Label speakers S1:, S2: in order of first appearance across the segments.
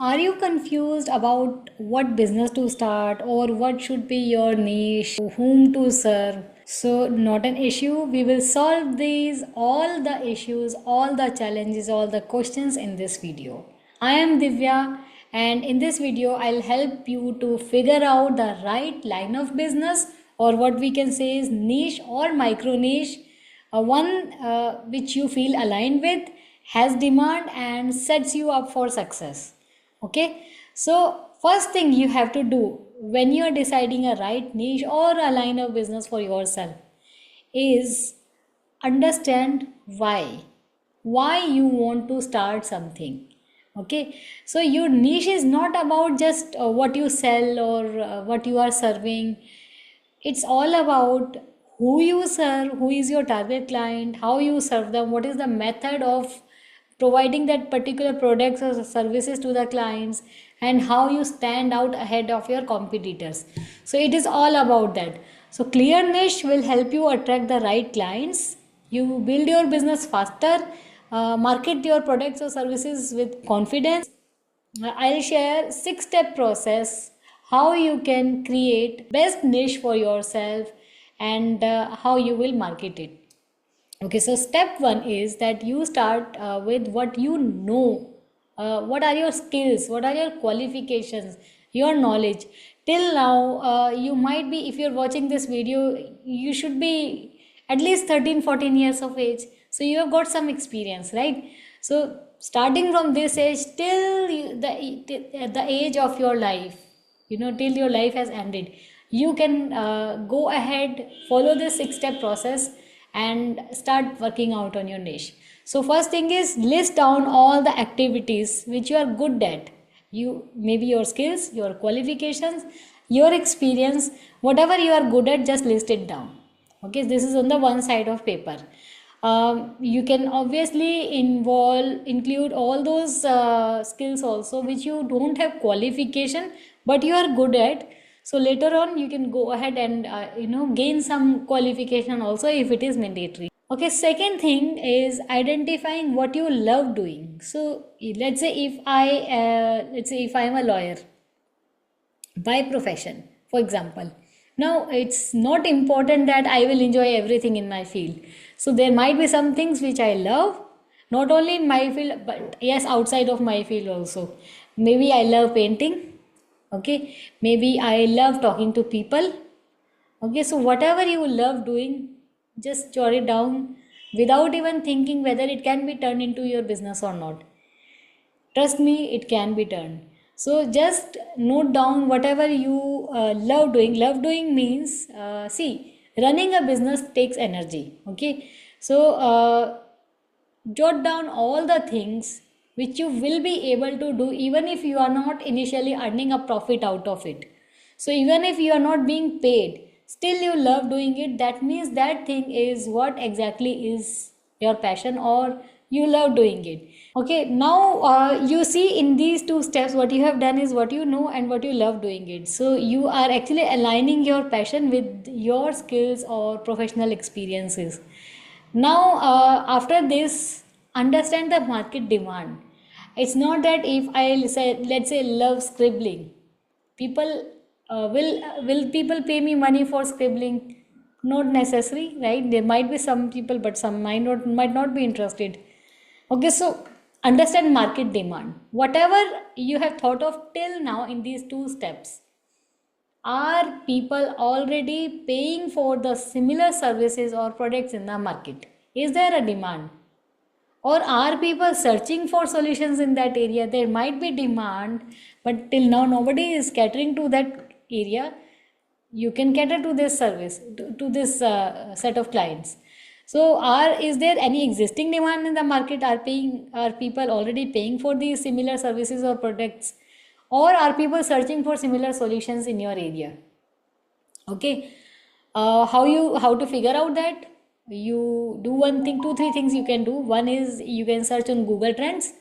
S1: Are you confused about what business to start or what should be your niche, whom to serve? So, not an issue. We will solve these, all the issues, all the challenges, all the questions in this video. I am Divya, and in this video, I'll help you to figure out the right line of business, or what we can say is niche or micro niche, one which you feel aligned with, has demand, and sets you up for success. Okay, so first thing you have to do when you are deciding a right niche or a line of business for yourself is understand why you want to start something. Okay, so your niche is not about just what you sell or what you are serving. It's all about who you serve, who is your target client, how you serve them, what is the method of providing that particular products or services to the clients, and how you stand out ahead of your competitors. So it is all about that. So clear niche will help you attract the right clients, you build your business faster, market your products or services with confidence. I'll share 6-step process how you can create best niche for yourself, and how you will market it. Okay, so step 1 is that you start with what you know. What are your skills? What are your qualifications? Your knowledge. Till now, you might be, if you're watching this video, you should be at least 13, 14 years of age. So you have got some experience, right? So starting from this age till the age of your life, till your life has ended, you can go ahead, follow this 6-step process, and start working out on your niche. So first thing is, list down all the activities which you are good at. You maybe your skills, your qualifications, your experience, whatever you are good at, just list it down. Okay, this is on the one side of paper. You can obviously include all those skills also which you don't have qualification but you are good at. So later on you can go ahead and gain some qualification also if it is mandatory. Okay, second thing is identifying what you love doing. So let's say if I am a lawyer by profession, for example. Now, it's not important that I will enjoy everything in my field. So, there might be some things which I love, not only in my field, but yes, outside of my field also. Maybe I love painting, okay, maybe I love talking to people, okay. So, whatever you love doing, just jot it down without even thinking whether it can be turned into your business or not. Trust me, it can be done. So just note down whatever you love doing means, see, running a business takes energy. Okay, so jot down all the things which you will be able to do even if you are not initially earning a profit out of it. So even if you are not being paid, still you love doing it. That means that thing is what exactly is your passion, or you love doing it. Okay, now you see in these two steps what you have done is what you know and what you love doing it. So you are actually aligning your passion with your skills or professional experiences. Now after this, understand the market demand. It's not that if I say, let's say, love scribbling, people will people pay me money for scribbling? Not necessary, right? There might be some people, but some might not be interested. Okay, so understand market demand. Whatever you have thought of till now in these two steps, are people already paying for the similar services or products in the market? Is there a demand? Or are people searching for solutions in that area? There might be demand, but till now nobody is catering to that area. You can cater to this service, to this set of clients. So is there any existing demand in the market? Are people already paying for these similar services or products, or are people searching for similar solutions in your area? Okay, how to figure out that? You do one thing, two, three things you can do. One is you can search on Google Trends,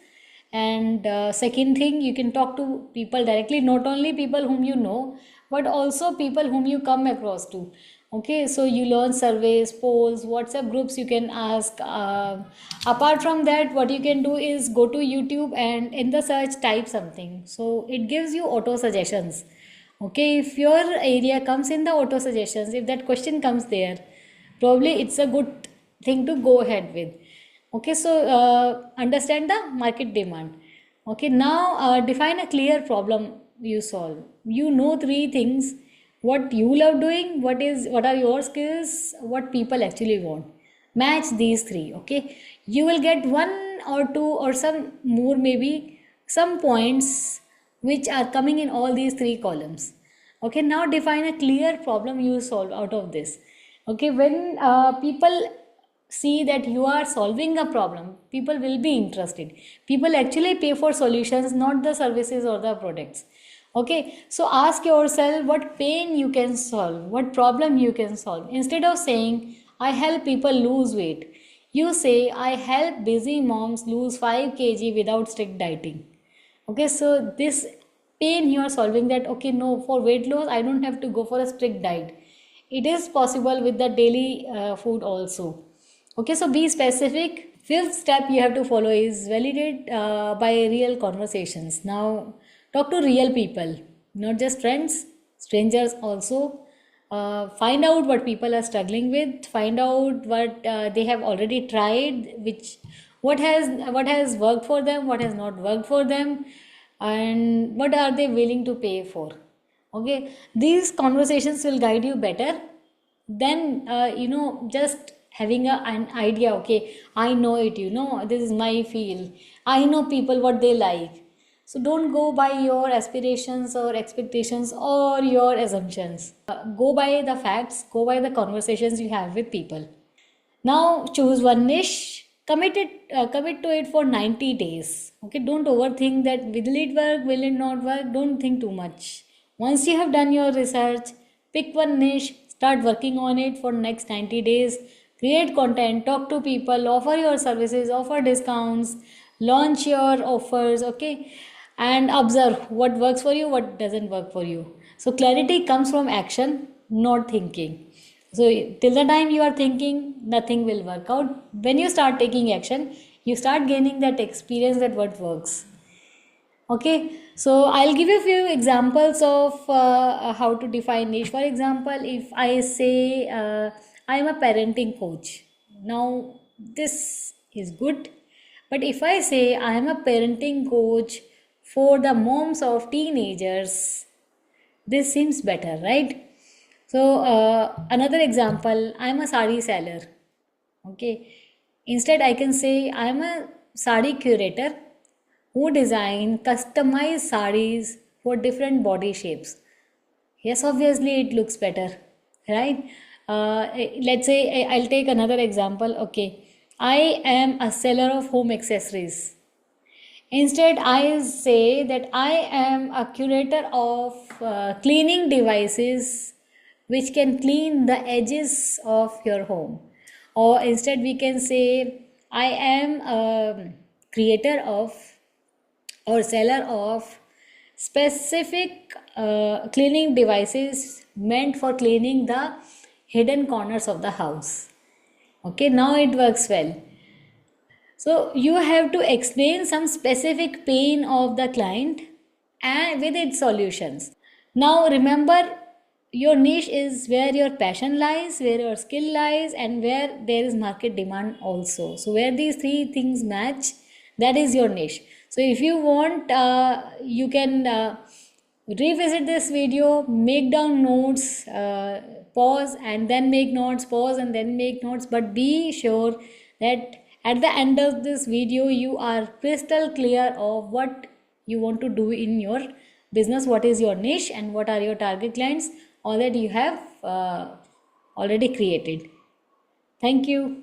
S1: and second thing, you can talk to people directly, not only people whom you know, but also people whom you come across to. Okay, so you learn surveys, polls, WhatsApp groups you can ask. Apart from that, what you can do is go to YouTube and in the search type something. So it gives you auto suggestions. Okay, if your area comes in the auto suggestions, if that question comes there, probably it's a good thing to go ahead with. Okay, so understand the market demand. Okay, now define a clear problem you solve. You know three things: what you love doing, what are your skills, what people actually want. Match these three. Okay, you will get one or two or some more, maybe some points which are coming in all these three columns. Okay, now define a clear problem you solve out of this. Okay, when people see that you are solving a problem, people will be interested. People actually pay for solutions, not the services or the products. Okay, so ask yourself what pain you can solve, what problem you can solve. Instead of saying I help people lose weight, you say I help busy moms lose 5 kg without strict dieting. Okay, so this pain you are solving, that okay, no, for weight loss I don't have to go for a strict diet. It is possible with the daily food also. Okay, so be specific. Fifth step you have to follow is validate by real conversations. Now talk to real people, not just friends, strangers also. Find out what people are struggling with, find out what they have already tried, which what has worked for them, what has not worked for them, and what are they willing to pay for. Okay, these conversations will guide you better then just having an idea. Okay, I know it, this is my field, I know people what they like. So don't go by your aspirations or expectations or your assumptions. Go by the facts, go by the conversations you have with people. Now choose one niche, commit to it for 90 days. Okay, don't overthink that will it work, will it not work, don't think too much. Once you have done your research, pick one niche, start working on it for next 90 days. Create content, talk to people, offer your services, offer discounts, launch your offers, okay? And observe what works for you, what doesn't work for you. So clarity comes from action, not thinking. So till the time you are thinking, nothing will work out. When you start taking action, you start gaining that experience that what works. Okay, so I'll give you a few examples of how to define niche. For example, if I say I'm a parenting coach, now this is good. But if I say I am a parenting coach for the moms of teenagers, this seems better, right? So another example, I'm a sari seller. Okay. Instead, I can say I'm a sari curator who design customized saris for different body shapes. Yes, obviously it looks better, right? Let's say I'll take another example. Okay, I am a seller of home accessories. Instead, I say that I am a curator of cleaning devices which can clean the edges of your home. Or instead, we can say I am a creator of or seller of specific cleaning devices meant for cleaning the hidden corners of the house. Okay, now it works well. So you have to explain some specific pain of the client and with its solutions. Now remember, your niche is where your passion lies, where your skill lies, and where there is market demand also. So where these three things match, that is your niche. So if you want, you can revisit this video, make down notes, pause and then make notes, pause and then make notes, but be sure that at the end of this video you are crystal clear of what you want to do in your business, what is your niche and what are your target clients, all that you have already created. Thank you.